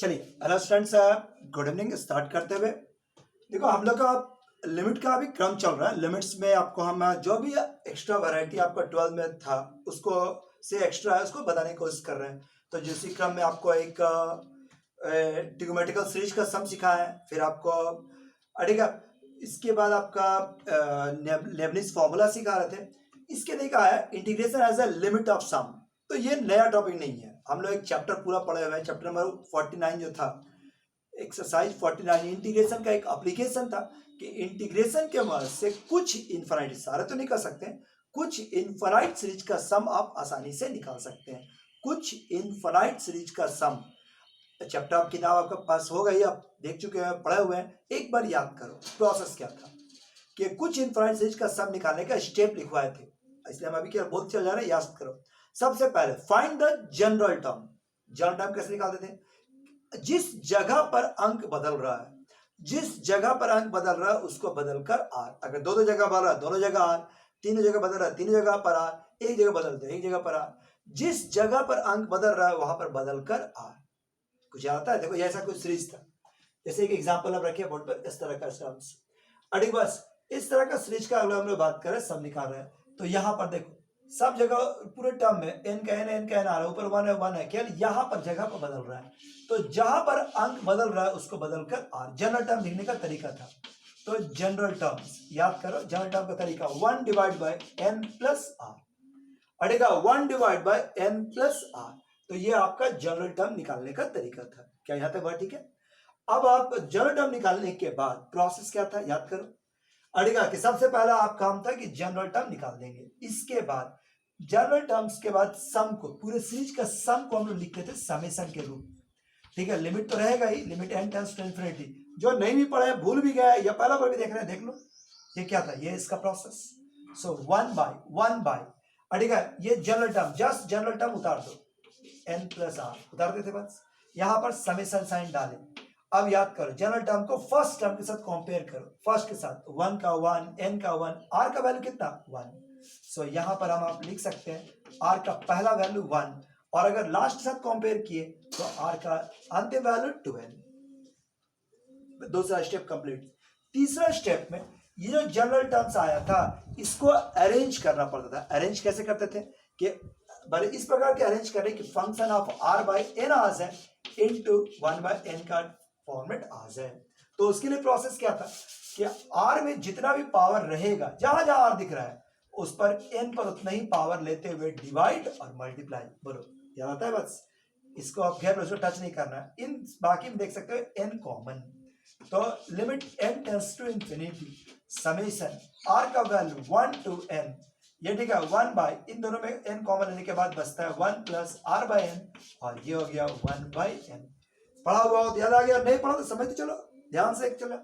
चलिए hello students, good evening. Start करते हुए देखो, हम लोग का लिमिट का अभी क्रम चल रहा है। लिमिट्स में आपको हम जो भी एक्स्ट्रा वैरायटी आपका 12 में था उसको से एक्स्ट्रा है उसको बताने की कोशिश कर रहे हैं। तो जिस क्रम में आपको एक ट्रिग्नोमेट्रिकल सीरीज का सम सिखाया है, फिर आपको ठीक है, इसके बाद आपका लेबनिज फॉर्मूला सिखा रहे थे। इसके देखा है integration as a limit of sum. तो ये नया टॉपिक नहीं है, हम लोग एक चैप्टर पूरा पढ़े हुए हैं। चैप्टर नंबर 49 जो था, एक्सरसाइज 49, इंटीग्रेशन का एक एप्लीकेशन था कि इंटीग्रेशन के मदद से कुछ इनफाइनाइट, सारे तो नहीं कर सकते, कुछ इनफाइनाइट सीरीज का सम आप आसानी से निकाल सकते हैं। कुछ इनफाइनाइट सीरीज का सम, चैप्टर आप किताब आपके पास हो गई, आप देख चुके हैं, पढ़े हुए हैं। एक बार याद करो प्रोसेस क्या था कि कुछ इनफाइनाइट सीरीज का सम निकालने का स्टेप लिखवाए थे, इसलिए हम अभी क्या बोलते चल जा रहे हैं, याद करो। सबसे पहले find the general term. General term कैसे निकालते थे? जिस जगह पर अंक बदल रहा है, जिस जगह पर अंक बदल रहा है उसको बदलकर आर। अगर दो जगह बदल रहा है दोनों जगह आर, तीनों जगह बदल रहा है तीनों जगह पर आर, एक जगह बदलते एक जगह पर आर। जिस जगह पर अंक बदल रहा है वहां पर बदलकर आर। कुछ आता है? देखो ऐसा कुछ सीरीज था, जैसे एक एग्जाम्पल आप रखिए बोर्ड पर, इस तरह का टर्म्स अड़ी, बस इस तरह का सीरीज का अगला हम लोग बात करें, सब निकाल रहे हैं। तो यहाँ पर देखो सब जगह पूरे टर्म में एन का एन आ रहा है, ऊपर वन है, केवल यहाँ पर जगह पर बदल रहा है। तो जहां पर अंक बदल रहा है उसको बदलकर आर। जनरल टर्म लिखने का तरीका था। तो जनरल टर्म्स याद करो, जनरल टर्म का तरीका 1 divide by n plus r, अड़ेगा 1 divide by n plus r. तो ये आपका जनरल टर्म निकालने का तरीका था। क्या यहाँ तक बात ठीक है? अब आप जनरल टर्म निकालने के बाद प्रोसेस क्या था याद करो। अड़ेगा कि सबसे पहला आप काम था कि जनरल टर्म निकाल देंगे। इसके बाद जनरल टर्म्स के बाद सम को, पूरे सीरीज का सम को हम लोग लिखते थे समेशन के रूप। ठीक है, लिमिट तो रहेगा ही, limit n tends to infinity. जो नहीं भी पढ़े, भूल भी गया या पहला बार भी देख रहे हैं, देख लो ये क्या था, ये इसका प्रोसेस। सो 1 बाय अड़ेगा ये general term, just general term उतार दो, एन प्लस आर उतार देते बस। यहां पर समेशन साइन डाले। अब याद करो जनरल टर्म को फर्स्ट टर्म के साथ कंपेयर करो, फर्स्ट के साथ 1 का 1, n का 1, r का वैल्यू कितना 1। सो यहां पर हम आप लिख सकते हैं r का पहला वैल्यू 1, और अगर लास्ट के साथ कंपेयर किए तो r का अंतिम वैल्यू 2n। दूसरा स्टेप कंप्लीट। तीसरा स्टेप में ये जो जनरल टर्म्स आया था इसको अरेंज करना पड़ता था। अरेंज कैसे करते थे कि भले इस प्रकार के अरेंज करें कि function of r bye n आ जाए इनटू 1 बाय n का फॉर्मेट आ जाए। तो उसके लिए प्रोसेस क्या था कि r में जितना भी पावर रहेगा, जहां जहां r दिख रहा है उस पर n पर उतना ही पावर लेते हुए डिवाइड और मल्टीप्लाई। बोलो याद आता है? बस इसको आप गैप उसको टच नहीं करना है। इन बाकी में देख सकते हो n कॉमन। तो limit n tends to infinity summation r का वैल्यू 1 to n, ये ठीक है 1 बाय, इन दोनों में n कॉमन लेने के बाद बचता है 1 प्लस r बाय n, और ये हो गया 1 बाय n। पढ़ा हुआ हो याद आ गया, नहीं पढ़ा तो समझते चलो, ध्यान से चलो।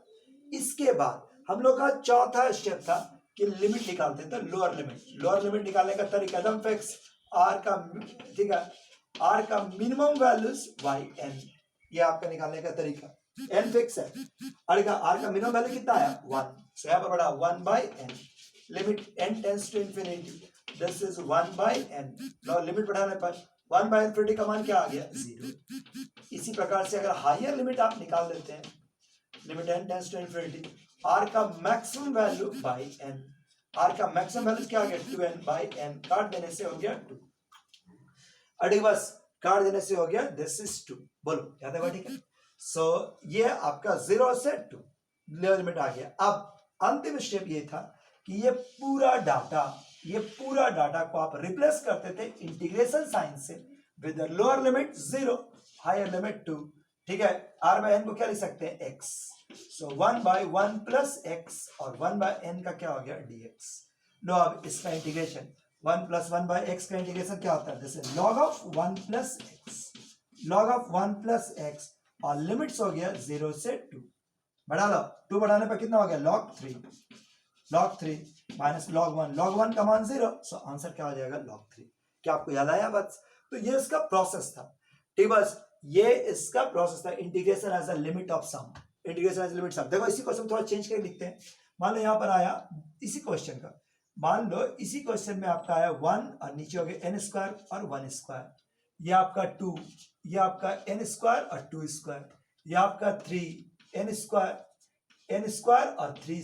इसके बाद हम लोग का चौथा स्टेप था कि लिमिट निकालते थे, लोअर लिमिट। लोअर लिमिट निकालने का तरीका एकदम फिक्स, r का ठीक है, r का मिनिमम वैल्यूज बाय n, ये आपका निकालने का तरीका। n फिक्स है, r का मिनिमम वैल्यू कितना है 1, सो यहां पर बड़ा 1 by n। Limit n tends to infinity, this is 1 by n। लो लिमिट बढ़ाने पर 1 बाय इंफिनिटी का मान क्या आ गया 0। इसी प्रकार से अगर हायर लिमिट आप निकाल लेते हैं, limit n tends to infinity, r का maximum value by n, r का मैक्सिमम वैल्यू क्या आ गया 2n बाय n, काट देने से हो गया 2। अड़ी बस काट देने से हो गया दिस इज 2। बोलो याद है? ठीक है। सो ये आपका 0 से 2 लोअर लिमिट आ गया। अब अंतिम स्टेप ये था कि ये पूरा डाटा को आप रिप्लेस करते थे इंटीग्रेशन साइन से with lower limit 0, higher limit 2। ठीक है, r बाय n को क्या लिख सकते हैं x। सो 1 बाय 1 प्लस x, और 1 बाय n का क्या हो गया dx। लो अब इसका इंटीग्रेशन 1 प्लस 1 बाय x का इंटीग्रेशन क्या होता है, जैसे log of 1 plus x, log of 1 plus x, और लिमिट्स हो गया 0 से 2। बढ़ा लो, 2 बढ़ाने पर कितना हो गया log 3, log 3 minus log 1, log 1 का मान 0, सो आंसर क्या हो जाएगा log 3। क्या आपको याद आया? बस तो ये इसका प्रोसेस था। ठीक, बस ये इसका प्रोसेस था, integration as a limit of sum. Integration as limit sum. देखो इसी क्वेश्चन थोड़ा चेंज करके लिखते हैं। मान लो यहाँ पर आया इसी क्वेश्चन का, मान लो इसी क्वेश्चन में आपका आया 1 और नीचे हो गया n स्क्वायर और 1 स्क्वायर। ये आपका 2, ये आपका n स्क्वायर और 2 स्क्वायर, ये आपका 3 n स्क्वायर और 3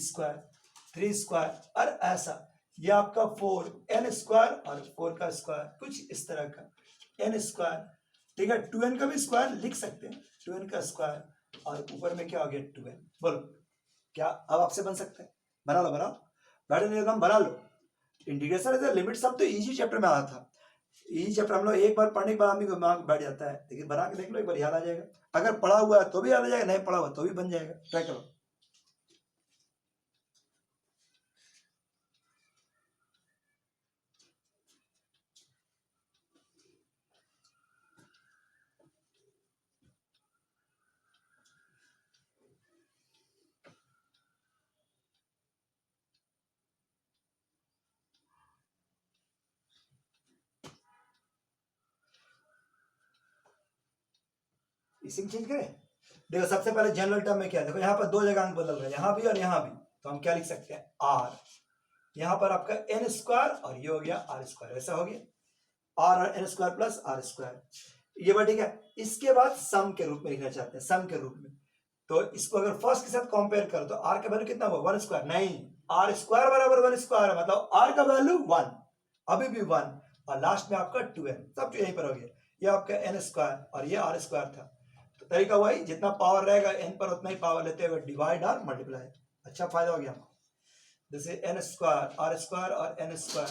स्क्वायर और ऐसा, ये आपका 4 n स्क्वायर और 4 का स्क्वायर, कुछ इस तरह का n स्क्वायर। ठीक है, 2n का भी स्क्वायर लिख सकते हैं, 2n का स्क्वायर और ऊपर में क्या हो गया 2n। बोलो क्या अब आपसे बन सकता है? बना लो बैठे नहीं एकदम बना लो। इंटीग्रेशन एज लिमिट सब तो इजी चैप्टर में आया था, इजी चैप्टर हम लोग एक बार पढ़ने के बाद आदमी को दिमाग बैठ जाता है, लेकिन बना के देख लो एक बार याद आ जाएगा। अगर पढ़ा हुआ है तो भी याद आ जाएगा, नहीं पढ़ा हुआ तो भी बन जाएगा। ट्राई करो। इसी में चेंज करें। देखो सबसे पहले जनरल टर्म में क्या है, देखो यहाँ पर दो जगह अंक बदल रहे हैं, यहाँ भी और यहाँ भी, तो हम क्या लिख सकते हैं r, यहाँ पर आपका n स्क्वायर और ये हो गया r स्क्वायर, ऐसा हो गया r और n square plus r square, ये बात ठीक है। इसके बाद सम के रूप में लिखना चाहते हैं, सम के रूप में, तो इसको अगर फर्स्ट के साथ कंपेयर करो तो r का वैल्यू कितना हुआ 1 स्क्वायर, नहीं r स्क्वायर बराबर 1 स्क्वायर है, मतलब r का वैल्यू 1, अभी भी 1, और लास्ट में आपका 2n, सब जो यहीं पर हो गया, ये आपका n स्क्वायर और ये r स्क्वायर था। तो तरीका वही, जितना पावर रहेगा n पर उतना ही पावर लेते हुए डिवाइड और मल्टीप्लाई। अच्छा फायदा हो गया हमको, जैसे n स्क्वायर r स्क्वायर और n square,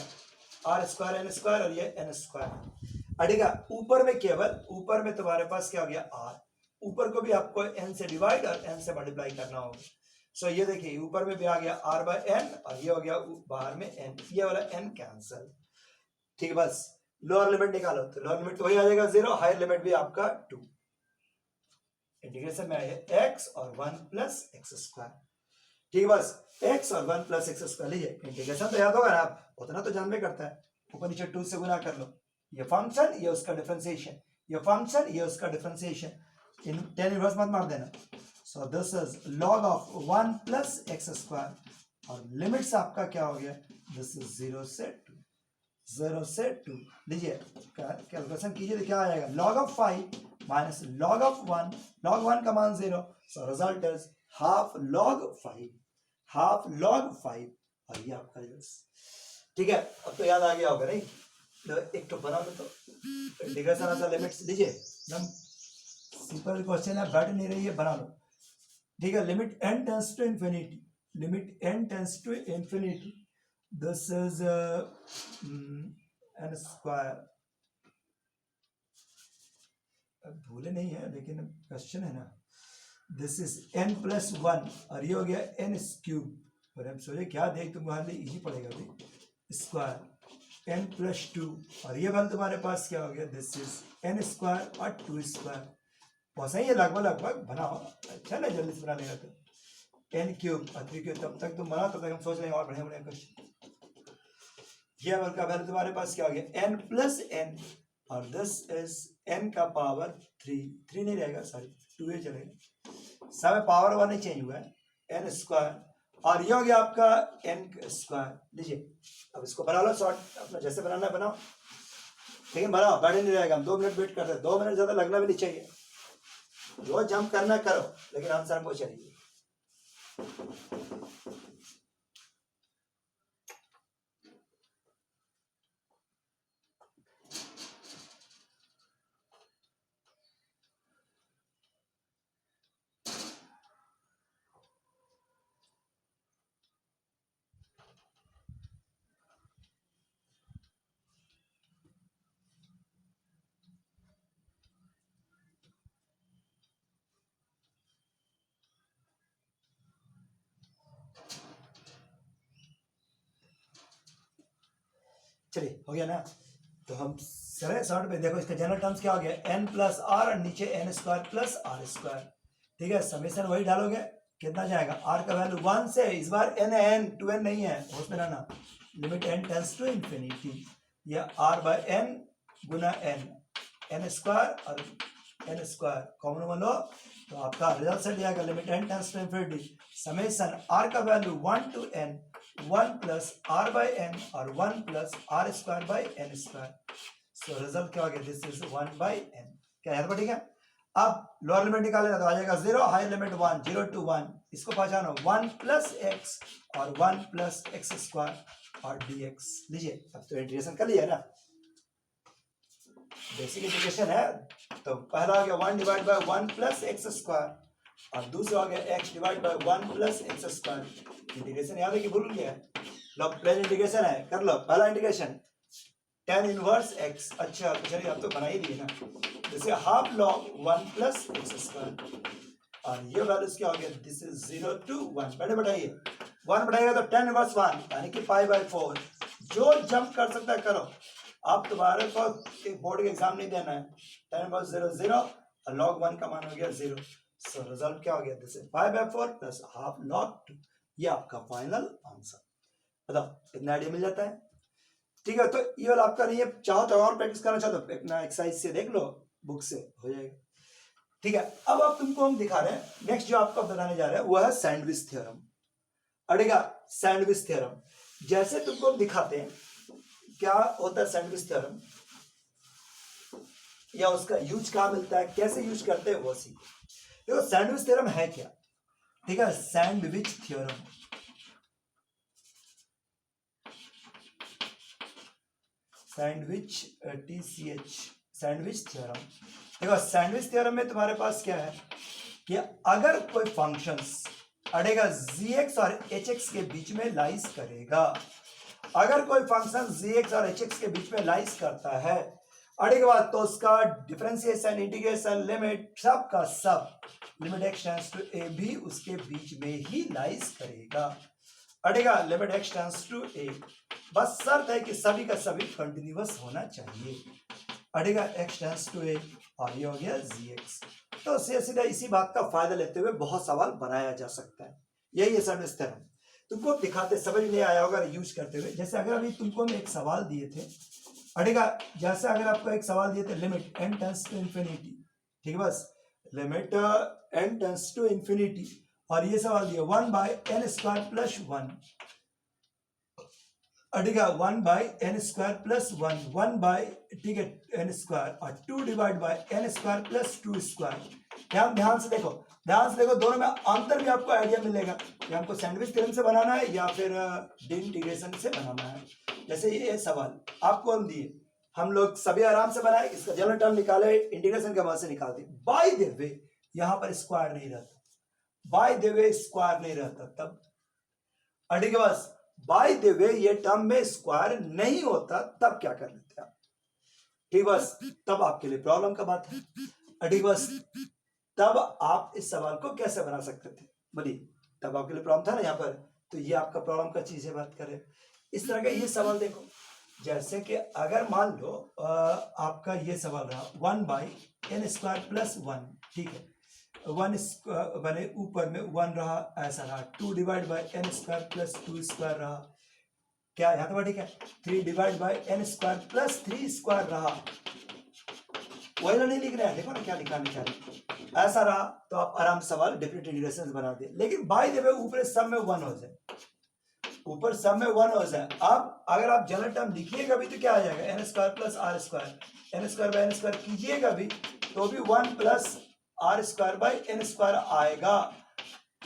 r square n square और ये n स्क्वायर। ठीक है, ऊपर में केवल ऊपर में तुम्हारे पास क्या हो गया r, ऊपर को भी आपको n से डिवाइड और n से मल्टीप्लाई करना होगा। सो ये देखिए ऊपर में भी आ गया r बाय n और ये हो गया बाहर में n, ये वाला n कैंसल। ठीक है, बस लोअर लिमिट निकालो, तो लोअर लिमिट तो वही आ जाएगा 0, हायर लिमिट भी आपका 2। इंटीग्रेशन में आया x और 1 प्लस एक्स स्क्वायर। ठीक है, बस x और 1 प्लस एक्स स्क्वायर लीजिए, इंटीग्रेशन तो याद होगा ना, आप उतना तो जानते करता है, ऊपर नीचे 2 से गुना कर लो, ये फंक्शन ये उसका डिफरेंशिएशन, ये फंक्शन ये उसका डिफरेंशिएशन, इन tan इनवर्स मत मार देना। So this is log of 1 plus x square और लिमिट्स आपका क्या हो गया, दिस इज 0 से 2। लीजिए कैलकुलेशन कीजिए तो क्या आ जाएगा, log of 5 minus log of 1, log 1 का मान 0, so result is half log 5 और ये आपका रिजल्ट। ठीक है, अब तो याद आ गया होगा नहीं, तो एक तो बना दो, तो इंटीग्रेशन ऑफ द लिमिट्स लीजिए, एकदम सिंपल क्वेश्चन है, बैठ नहीं रही है, बना लो। ठीक है, limit n tends to infinity, limit n tends to infinity, this is n square, भूले नहीं है लेकिन क्वेश्चन है ना, दिस इज n प्लस 1 और ये हो गया n क्यूब, और हम सोचे क्या देख तुम्हारे लिए इजी पड़ेगा भाई, स्क्वायर n प्लस 2 और ये वाला तुम्हारे पास क्या हो गया, दिस इज n स्क्वायर और 2 स्क्वायर, वैसा ही है लगभग बनाओ, अच्छा ना जल्दी से बना लेगा तो n क्यूब और 3 क्यूब, तब तक तुम बना, तब तक हम सोच रहे हैं और बढ़िया बढ़िया क्वेश्चन। ये वाला का वैल्यू तुम्हारे पास क्या हो गया n प्लस n और दिस इज n का पावर 3 नहीं रहेगा, सॉरी 2 ही चलेगा, सब पावर वाला नहीं चेंज हुआ है, n स्क्वायर और ये हो गया आपका n स्क्वायर। लीजिए अब इसको बना लो शॉर्ट, अपना जैसे बनाना है बनाओ, लेकिन बनाओ, बैठे नहीं रहेगा, हम 2 मिनट वेट करते हैं, 2 मिनट ज्यादा लगना भी नहीं चाहिए, रोज जंप करना करो लेकिन आंसर हमको चाहिए। चलिए हो गया ना, तो हम चले शॉर्ट पे, देखो इसका जनरल टर्म्स क्या हो गया, n प्लस आर और नीचे n square plus R square. ठीक है, समेशन वही डालोगे, कितना जाएगा, r का वैल्यू 1 से, इस बार n है, n 2n नहीं है, होश में रहना, limit n tends to infinity, या r बाय n गुना n स्क्वायर और n स्क्वायर कॉमन वन लो तो आपका रिजल्ट सेट जाएगा, limit n tends to infinity summation r का value 1 to n 1 plus r bye n और 1 plus r square by n square. So result क्या हो गया, दिस इज 1/n। क्या याद ठीक है। अब लोअर लिमिट निकालेगा तो आ जाएगा 0, हायर लिमिट 1, 0 to 1। इसको पहचानो 1 + x और 1 + x² और dx। लीजिए अब तो इंटीग्रेशन कर लिया ना, बेसिक इंटीग्रेशन है। तो पहला हो गया 1/1 + x² और दूसरा हो गया x/1 + x²। इंटीग्रेशन याद है कि भूल गया? लो प्लेन इंटीग्रेशन है, कर लो पहला इंटीग्रेशन tan इनवर्स x। अच्छा तो चलिए आप तो बना ही दिए ना, जैसे हाफ log 1 + x² और ये वैल्यूज क्या हो गया, दिस इज 0 to 1। पहले बढ़ाइए 1 बढ़ाएगा तो tan इनवर्स 1 यानी कि π/4। जो जंप कर सकता है करो। आप तुम्हारे को एक बोर्ड के एग्जाम नहीं देना है। tan इनवर्स 0 0 और log 1 का मान हो गया 0। सो रिजल्ट क्या हो गया, दिस इज π/4 + हाफ log 2। ये आपका फाइनल आंसर। बताओ इतना आइडिया मिल जाता है। ठीक है, तो ये वाला आपका नहीं है, चाहो तो और प्रैक्टिस करना चाहो तो अपना एक्सरसाइज से देख लो, बुक से हो जाएगा। ठीक है, अब आप तुमको हम दिखा रहे हैं नेक्स्ट जो आपको बताने जा रहे हैं वो है सैंडविच थ्योरम। अड़ेगा सैंडविच थ्योरम, जैसे तुमको हम दिखाते हैं क्या होता है सैंडविच थ्योरम या उसका यूज कहाँ मिलता है, कैसे यूज करते हैं वो सीखो। देखो सैंडविच थ्योरम है क्या। ठीक है, sandwich theorem, sandwich TCH sandwich theorem. देखो सैंडविच थ्योरम में तुम्हारे पास क्या है कि अगर कोई फंक्शंस अड़ेगा gx और hx के बीच में लाइज करेगा, अगर कोई फंक्शन gx और hx के बीच में लाइज करता है अड़े के बाद, तो उसका डिफरेंशिएशन इंटीग्रेशन लिमिट सब का सब limit x tends to a भी उसके बीच में ही लाइज करेगा। अड़ेगा limit x tends to a, बस शर्त है कि सभी का सभी कंटिन्यूअस होना चाहिए। अड़ेगा x टेंड्स टू a और ये हो गया gx। तो सीधा इसी बात का फायदा लेते हुए बहुत सवाल बनाया जा सकता है। यही है सैंडविच थ्योरम। तुमको दिखाते समझ नहीं आया होगा यूज करते हुए। जैसे अगर अभी तुमको हम एक सवाल दिए थे अड़ेगा, जैसे अगर आपको एक सवाल दिए थे limit n tends to infinity, ठीक है, बस limit n tends to infinity और ये सवाल दिया 1/n² + 1 अड़ेगा 1/n² + 1 ठीक है n² और 2/n² + 2²। ध्यान से देखो, दोनों में अंतर भी आपको आइडिया मिलेगा कि हमको सैंडविच थ्योरम से बनाना है या फिर इंटीग्रेशन से बनाना है। जैसे ये सवाल आपको हम दिए, हम लोग सभी आराम से बनाए, इसका जनरल टर्म निकाले, इंटीग्रेशन के बाद से निकाल दिए। बाय द वे यहां पर स्क्वायर नहीं रहता, बाय द वे स्क्वायर नहीं रहता, तब अड़ेगा बस बाय द वे ये टर्म में स्क्वायर नहीं होता तब क्या कर लेते हैं, ठीक बस तब आपके लिए प्रॉब्लम का बात है। ठीक बस तब आप इस सवाल को कैसे बना सकते थे, बोलिए, तब आपके लिए प्रॉब्लम था ना यहाँ पर, तो ये आपका प्रॉब्लम का चीज है, बात करें इस तरह का ये सवाल। देखो जैसे कि अगर मान लो आपका ये सवाल रहा 1/n² + 1, ठीक है, 1 बने ऊपर में 1 रहा, ऐसा रहा 2/n² + 2² रहा, क्या यहाँ तो ठीक है 3/n² + 3² रहा, वही नहीं लिख रहे हैं, देखो ना क्या लिखा ऐसा रहा, तो आप आराम से सवाल डिफरेंट इंटीग्रेशन बना दे। लेकिन बाय द वे ऊपर सब में 1 हो जाए, ऊपर सब में 1 हो जाए। अब अगर आप जनरल टर्म लिखिएगा भी तो क्या आ जाएगा n² + r², n²/n² कीजिएगा भी तो भी 1 + r²/n² आएगा,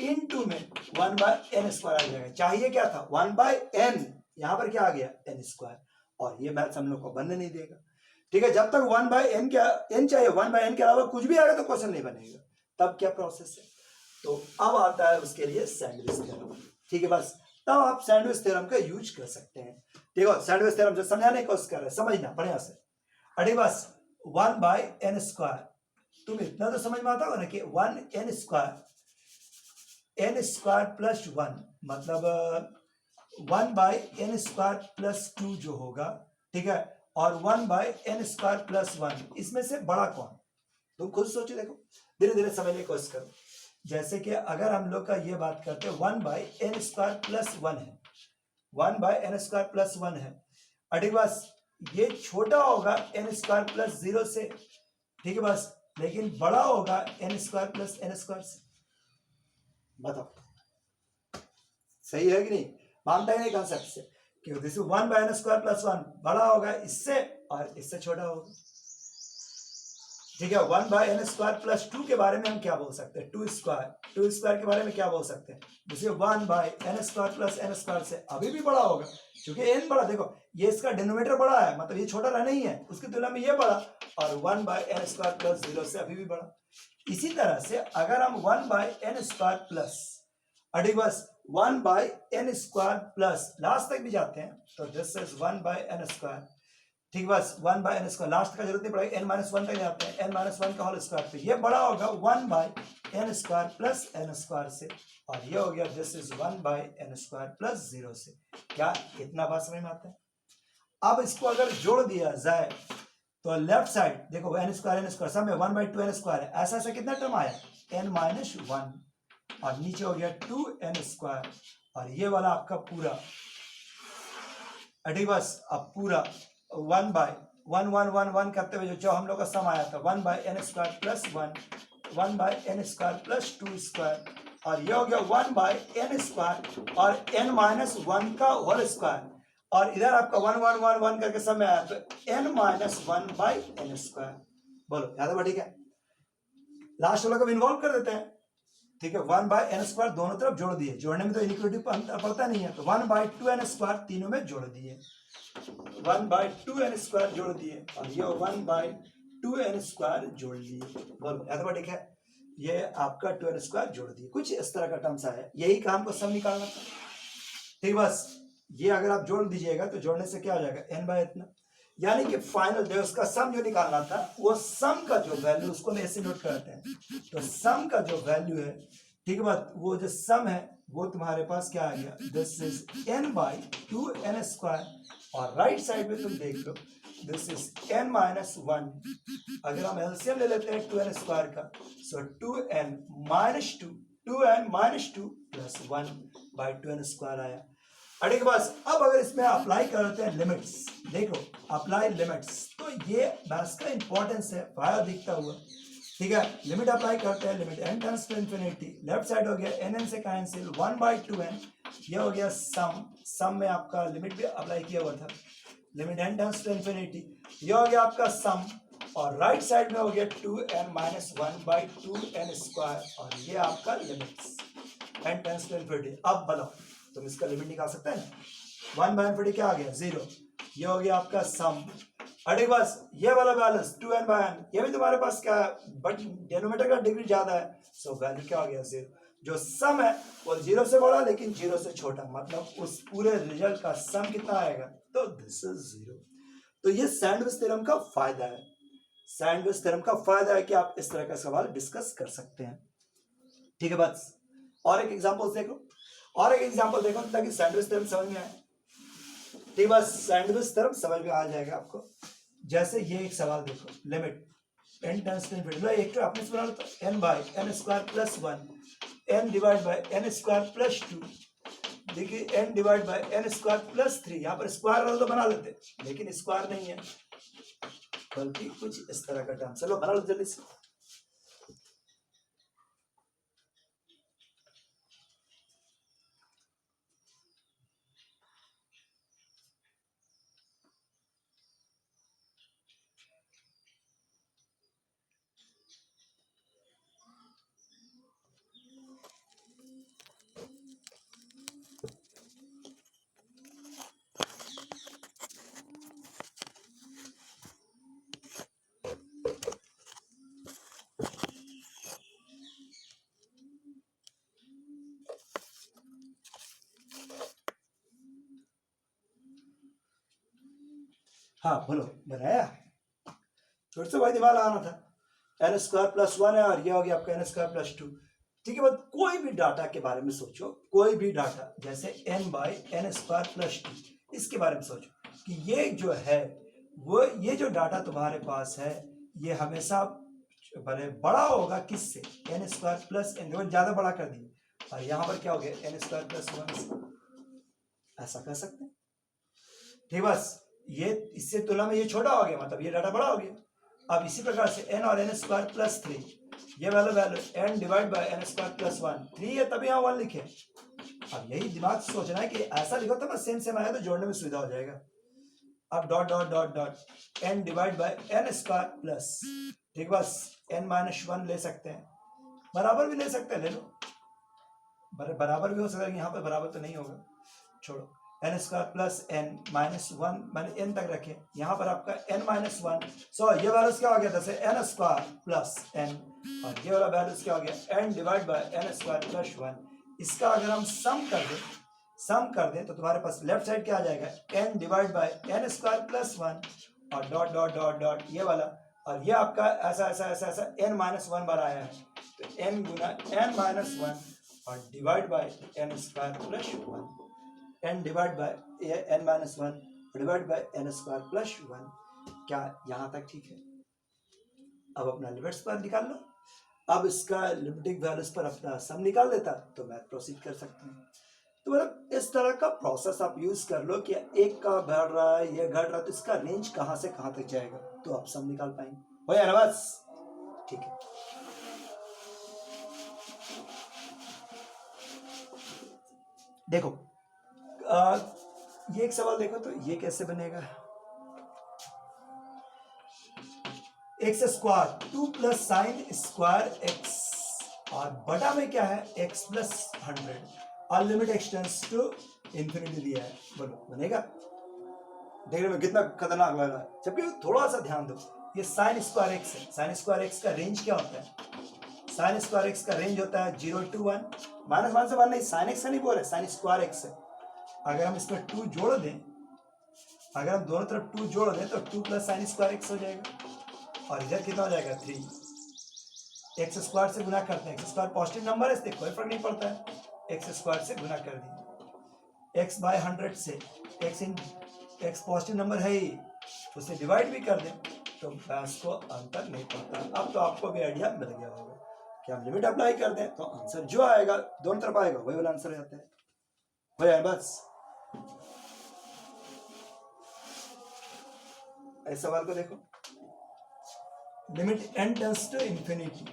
इनटू में 1/n² आ जाएगा। चाहिए क्या था 1/n, यहां पर क्या आ गया n², और ये मैथ्स हम लोग को बनने नहीं देगा। ठीक है, जब तक 1/n क्या n चाहिए, 1/n के अलावा कुछ भी आएगा तो क्वेश्चन नहीं बनेगा, तब क्या प्रोसेस है। तो अब आता है उसके लिए सैंडविच थ्योरम। ठीक है, बस तब आप सैंडविच थ्योरम का यूज कर सकते हैं। देखो सैंडविच थ्योरम जो समझाने की कोशिश कर रहे हैं, समझना बढ़िया से। अरे बस 1/n², तुम इतना तो समझ में आता होगा ना कि 1n² n² + 1 मतलब 1/n² + 2 जो होगा, ठीक है, और 1/n² + 1 इसमें से बड़ा कौन, तुम खुद सोचो, देखो धीरे धीरे समझने की कोशिश करो। जैसे कि अगर हम लोग का ये बात करते हैं 1/n² + 1 है, 1/n² + 1 है, ठीक बस ये छोटा होगा n² + 0 से, ठीक है बस, लेकिन बड़ा होगा n² + n² से। बताओ सही है कि नहीं, मानता है नहीं कॉन्सेप्ट से कि 1/n² + 1 बड़ा होगा इससे और इससे छोटा होगा। ठीक है, 1/n² प्लस 2 के बारे में हम क्या बोल सकते हैं, 2 स्क्वायर के बारे में क्या बोल सकते हैं, जैसे 1/n² प्लस n² से अभी भी बड़ा होगा, क्योंकि n बड़ा, देखो ये इसका डिनोमिनेटर बड़ा है, मतलब ये छोटा रहना ही है, उसकी तुलना में ये बड़ा, और 1/n² प्लस 0 से अभी भी बड़ा। इसी तरह से अगर हम 1/n² प्लस बस 1/n² प्लस लास्ट तक भी जाते हैं, तो दिस इज 1/n², ठीक, बस 1/n² लास्ट का जरूरत नहीं पड़ेगा, n-1 तक जाते हैं, n-1 का होल स्क्वायर, तो ये बड़ा होगा 1/n² प्लस n² से, और ये हो गया दिस इज 1/n² प्लस 0 से। क्या इतना बात समझ में आता है? अब इसको अगर जोड़ दिया जाए तो लेफ्ट साइड देखो n² सब में 1/2n² है, ऐसा ऐसा कितना टर्म आया, n-1, और नीचे हो गया 2n², और ये वाला आपका पूरा, बस अब पूरा 1/1 करते हुए जो हम लोग का सम आया था 1/n² प्लस 1, 1/n² प्लस 2², और ये हो गया 1/n² और n-1 का होल स्क्वायर, और इधर आपका 1 करके सम में आया तो n-1/n²। बोलो याद है? ठीक है, लास्ट वाला को इन्वॉल्व कर देते हैं, ठीक है, 1/n² दोनों तरफ जोड़ दिए, जोड़ने में तो इनइक्वालिटी पड़ता नहीं है, तो 1/2n² तीनों में जोड़ दिए, 1/2n² जोड़ दिए, और ये 1/2n² जोड़ लिए। बोलो याद ठीक है, ये आपका 2n² जोड़ दिए, कुछ इस तरह का टर्म्स आया, यही काम को सम निकालना था, ठीक, बस ये अगर आप जोड़ दीजिएगा तो जोड़ने से क्या हो जाएगा, n/इतना, यानी कि फाइनल जो उसका सम जो निकालना था, वो सम का जो वैल्यू, उसको हम ऐसे नोट करते हैं, तो सम का जो वैल्यू है, ठीक है बात, वो जो सम है वो तुम्हारे पास क्या आ गया, दिस इज n/2n², और राइट साइड में तुम देख लो दिस इज n-1, अगर हम एलसीएम ले लेते हैं 2n² का, सो 2n-2 प्लस 1/2n² आया। अरे के पास अब अगर इसमें अप्लाई करते हैं लिमिट्स, देखो अप्लाई लिमिट्स, तो ये मैथ्स का इंपॉर्टेंस है, फायदा दिखता हुआ, ठीक है, लिमिट अप्लाई करते हैं, limit n tends to infinity, left side हो गया n से कैंसिल 1/2n, ये हो गया सम में आपका लिमिट भी अप्लाई किया हुआ था, limit n tends to infinity, ये हो गया आपका सम, और राइट साइड में हो गया 2n-1/2n², और ये आपका limits n tends to infinity. अब बताओ तुम इसका लिमिट निकाल सकते हैं, 1/n क्या आ गया 0, ये हो गया आपका सम, अरे बस ये वाला बैलेंस 2n/n, ये भी तुम्हारे पास क्या है, बट डिनोमिनेटर का डिग्री ज्यादा है, सो वैल्यू क्या हो गया 0, जो सम है वो 0 से बड़ा लेकिन 0 से छोटा, मतलब उस पूरे रिजल्ट का सम कितना आएगा, तो दिस इज 0। तो ये सैंडविच थ्योरम का फायदा है, सैंडविच थ्योरम का फायदा है कि आप इस तरह का सवाल डिस्कस कर सकते हैं, ठीक है। बस और एक एग्जांपल देखो, ताकि सैंडविच थ्योरम समझ में आए, ठीक, बस सैंडविच थ्योरम समझ में आ जाएगा आपको। जैसे ये एक सवाल देखो, limit n tends to infinity, एक तो आपने बना लो तो n/n² प्लस 1, n/n² प्लस 2, देखिए n/n² प्लस 3, यहाँ पर स्क्वायर वाला तो बना लेते, लेकिन स्क्वायर नहीं है, बल्कि कुछ इस तरह का टर्म, चलो बना लो जल्दी से। हाँ बोलो, बनाया, फिर से वही दिमाग लगाना था, n² प्लस 1 है, और ये हो गया आपका n² प्लस 2, ठीक है। बस कोई भी डाटा के बारे में सोचो, कोई भी डाटा जैसे n/n² प्लस 2, इसके बारे में सोचो कि ये जो है वो, ये जो डाटा तुम्हारे पास है ये हमेशा बड़ा होगा किससे, n² प्लस n, ज्यादा बड़ा कर दिए, और यहाँ पर क्या हो गया n² प्लस 1, ऐसा कर सकते हैं, ठीक। बस ये इससे तुलना में ये छोटा हो गया, मतलब ये डाटा बड़ा हो गया। अब इसी प्रकार से n और n² प्लस 3, ये वाला वैल्यू n/n² प्लस 1, 3 है तभी यहाँ 1 लिखे। अब यही दिमाग से सोचना है कि ऐसा लिखो तो बस सेम आया तो जोड़ने में सुविधा हो जाएगा, अब dot dot dot dot n divide by n square plus, ठीक, बस n-1 ले सकते हैं, बराबर भी ले सकते हैं, ले लो, बराबर भी हो सकता है, यहाँ पे बराबर तो नहीं होगा, छोड़ो, n स्क्वायर प्लस n-1 मैंने n तक रखे, यहाँ पर आपका n-1, सो ये वैल्यूज क्या हो गया, जैसे n स्क्वायर प्लस n, और ये वाला वैल्यूज क्या हो गया, n divide by n square plus 1। इसका अगर हम सम कर दें तो तुम्हारे पास लेफ्ट साइड क्या आ जाएगा, n divide by n square plus 1 और डॉट डॉट डॉट डॉट ये वाला, और ये आपका ऐसा ऐसा ऐसा ऐसा n-1 बार आया है, तो n गुना n-1 और divide by n square plus 1, n divide by n-1 divide by n square plus 1। क्या यहाँ तक ठीक है? अब अपना लिमिट्स पर निकाल लो। अब इसका लिमिटिंग वैल्यूज पर अपना सम निकाल लेता तो मैं प्रोसीड कर सकते हैं। तो मतलब इस तरह का प्रोसेस आप यूज कर लो कि एक का बढ़ रहा है, ये घट रहा है, तो इसका रेंज कहाँ से कहाँ तक जाएगा, तो आप सम निकाल पाएंगे। हो यार बस, ठीक है। देखो ये एक सवाल देखो तो ये कैसे बनेगा, x square 2 plus sine square x और बटा में क्या है x प्लस 100 और लिमिट एक्सटेंड्स टू इंफिनिटी दिया है, बोलो बनेगा? देखने में कितना खतरनाक लग रहा है, जबकि थोड़ा सा ध्यान दो, ये साइन स्क्वायर एक्स है, साइन स्क्वायर एक्स का रेंज क्या होता है, साइन स्क्वायर एक्स का रेंज होता है 0 to 1, -1 से 1 नहीं, साइन एक्स का नहीं बोल रहे, साइन स्क्वायर एक्स है। अगर हम इसमें 2 जोड़ दें, अगर हम दोनों तरफ 2 जोड़ दें तो 2 प्लस साइन स्क्वायर एक्स हो जाएगा, और इधर कितना हो जाएगा 3, एक्स स्क्वायर से गुना करते हैं, एक्स स्क्वायर पॉजिटिव नंबर है इसलिए कोई फर्क नहीं पड़ता है, एक्स स्क्वायर से गुना कर दिए, एक्स बाय 100 से एक्स पॉजिटिव नंबर है ही, उसे डिवाइड भी कर दें तो बस को अंतर नहीं पड़ता। अब तो आपको भी आइडिया मिल गया होगा कि हम लिमिट अप्लाई कर दें तो आंसर जो आएगा दोनों तरफ आएगा वही वाला आंसर आता है, हो जाए बस। इस सवाल को देखो, limit n tends to infinity,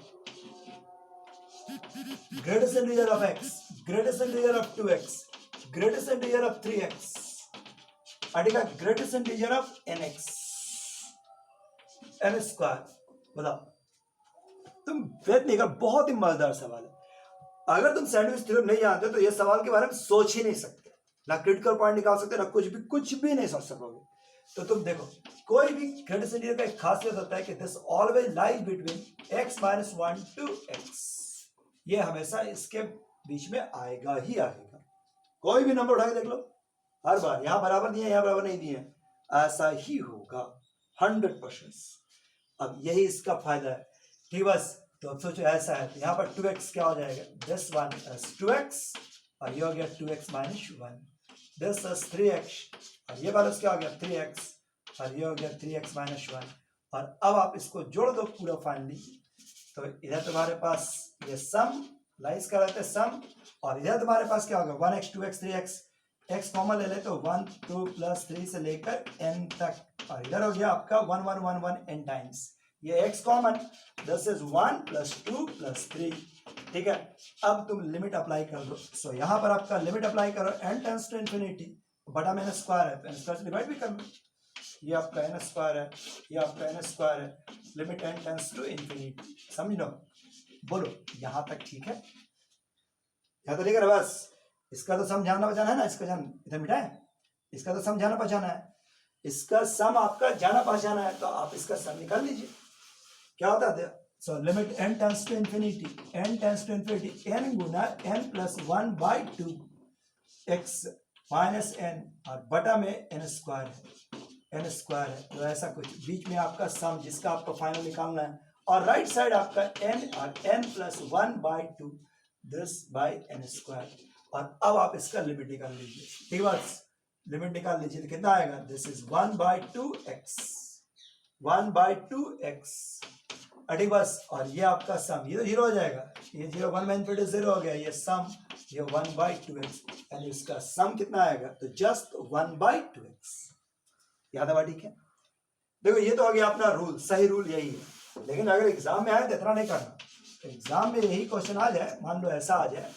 greatest integer of x, greatest integer of 2x, greatest integer of 3x, अटिका greatest integer of nx, n square. बताओ, तुम वेट नहीं कर, बहुत ही मजेदार सवाल है। अगर तुम सैंडविच थ्योरम नहीं जानते तो ये सवाल के बारे में सोच ही नहीं सकते, ना क्रिटिकल पॉइंट निकाल सकते, ना कुछ भी नहीं सोच सकोगे। तो तुम देखो, कोई भी ग्रेटेस्ट इंटीजर का एक खासियत होता है कि this always lies between x minus 1 to x, ये हमेशा इसके बीच में आएगा ही आएगा। कोई भी नंबर उठा के देख लो, हर बार यहाँ बराबर दिए, यहाँ बराबर नहीं दिए, ऐसा ही होगा 100%। अब यही इसका फायदा है, ठीक बस। तो अब सोचो ऐसा है, यहाँ पर 2x क्या हो जाएगा, दिस वन इज 2x और ये हो गया 2x minus 1, this is 3x और ये वाला क्या हो गया 3x और ये हो गया 3x माइनस 1। और अब आप इसको जोड़ दो पूरा फाइनली, तो इधर तुम्हारे पास ये सम लाइज कर रहते सम, और इधर तुम्हारे पास क्या होगा 1x 2x 3x, x common ले ले तो 1 2 प्लस 3 से लेकर n तक, और इधर हो गया आपका 1 1 1 1 n टाइम्स, ये x common, this is 1 plus 2 plus 3, ठीक है। अब तुम लिमिट अप्लाई कर दो, सो यहाँ पर आपका लिमिट अप्लाई करो, n टेंड्स टू इंफिनिटी, बटा में स्क्वायर है तो n स्क्वायर से डिवाइड भी कर लो, ये आपका n स्क्वायर है, ये आपका n स्क्वायर है, limit n tends to infinity, समझ लो। बोलो यहाँ तक ठीक है? यहाँ तो ठीक है बस। इसका तो समझाना बचाना है ना, इसका जान इधर मिटाए, इसका तो समझाना पहचाना है, इसका सम आपका जाना पहचाना है, तो आप इसका सम निकाल लीजिए। क्या होता है, so limit n tends to infinity, n tends to infinity n गुना n plus 1 by 2 x minus n और बटा में n स्क्वायर है, तो ऐसा कुछ बीच में आपका सम जिसका आपको फाइनल निकालना है, और राइट साइड आपका n और n plus 1 by 2 this by n square. और अब आप इसका लिमिट निकाल लीजिए, ठीक है बस, लिमिट निकाल लीजिए तो कितना आएगा, this is 1 by 2x, 1 by 2x, ठीक बस। और ये आपका सम, ये तो 0 हो जाएगा, ये 0 1 में इनफिनिटी 0 हो गया, ये सम ये 1 बाई 2x, यानी इसका सम कितना आएगा, तो जस्ट 1 बाई 2x। याद है, ठीक है? देखो ये तो हो गया अपना रूल, सही रूल यही है, लेकिन अगर एग्जाम में आए तो इतना नहीं करना, एग्जाम में यही क्वेश्चन आ जाए, मान लो ऐसा आ जाए,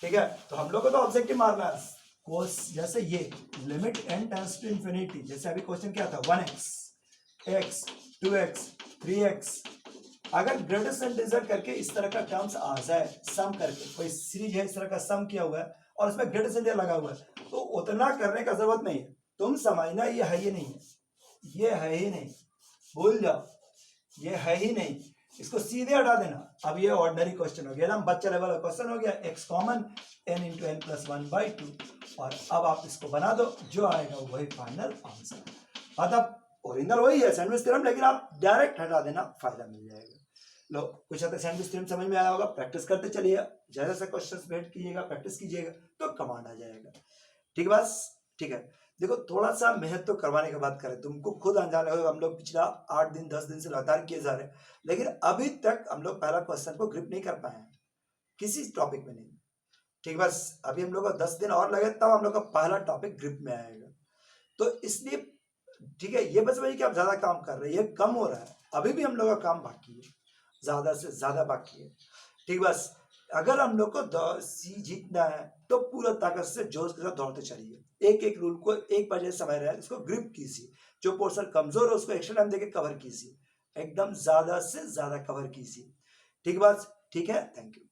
ठीक है, तो हम लोग को तो ऑब्जेक्टिव मारना है, कोस जैसे ये limit n tends to infinity, जैसे अभी क्वेश्चन क्या था 1x, x, 2x, 3x, अगर ग्रेटेस्ट इंटीजर करके इस तरह का टर्म्स आ जाए, सम करके कोई सीरीज है इस तरह का सम किया हुआ है और उसमें ग्रेटेस्ट इंटीजर लगा हुआ है, तो उतना करने का जरूरत नहीं है, तुम समझना ये है ही नहीं है, ये है ही नहीं, भूल जाओ, ये है ही नहीं, इसको सीधे हटा देना। अब ये ऑर्डिनरी क्वेश्चन हो गया ना, बच्चा लेवल का क्वेश्चन हो गया, x common n into n plus 1/2, और अब आप इसको बना दो, जो आएगा वही फाइनल आंसर। मतलब ओरिजिनल वही है सैंडविच थ्योरम, लेकिन आप डायरेक्ट हटा देना, फायदा मिल जाएगा। लो कुछ हद तक सैंडविच थ्योरम समझ में आया होगा, प्रैक्टिस करते चलिएगा, जैसे जैसे क्वेश्चन भेंट कीजिएगा, प्रैक्टिस कीजिएगा तो कमांड आ जाएगा। ठीक है बस, ठीक है। देखो थोड़ा सा मेहनत तो करवाने की बात करें, तुमको खुद अंदाजा होगा, हम लोग पिछला 8 दिन 10 दिन से लगातार किए जा रहे हैं, लेकिन अभी तक हम लोग पहला क्वेश्चन को ग्रिप नहीं कर पाए हैं किसी टॉपिक में नहीं। ठीक, बस अभी हम लोग को 10 दिन और लगे तब हम लोग का पहला टॉपिक ग्रिप में आएगा, तो इसलिए ठीक है, ये बस वही कि आप ज्यादा काम कर रहे हैं, ये कम हो रहा है, अभी भी हम लोग का काम बाकी है, ज्यादा से ज्यादा बाकी है। ठीक, बस अगर हम लोग को जीतना है तो पूरा ताकत से जोश के साथ दौड़ते चलिए, एक एक रूल को एक बार जैसे समझ रहे हैं इसको ग्रिप कीजिए, जो पोर्शन कमजोर है उसको एक्स्ट्रा टाइम देके कवर कीजिए, एकदम ज्यादा से ज्यादा कवर कीजिए। ठीक बात, ठीक है, थैंक यू।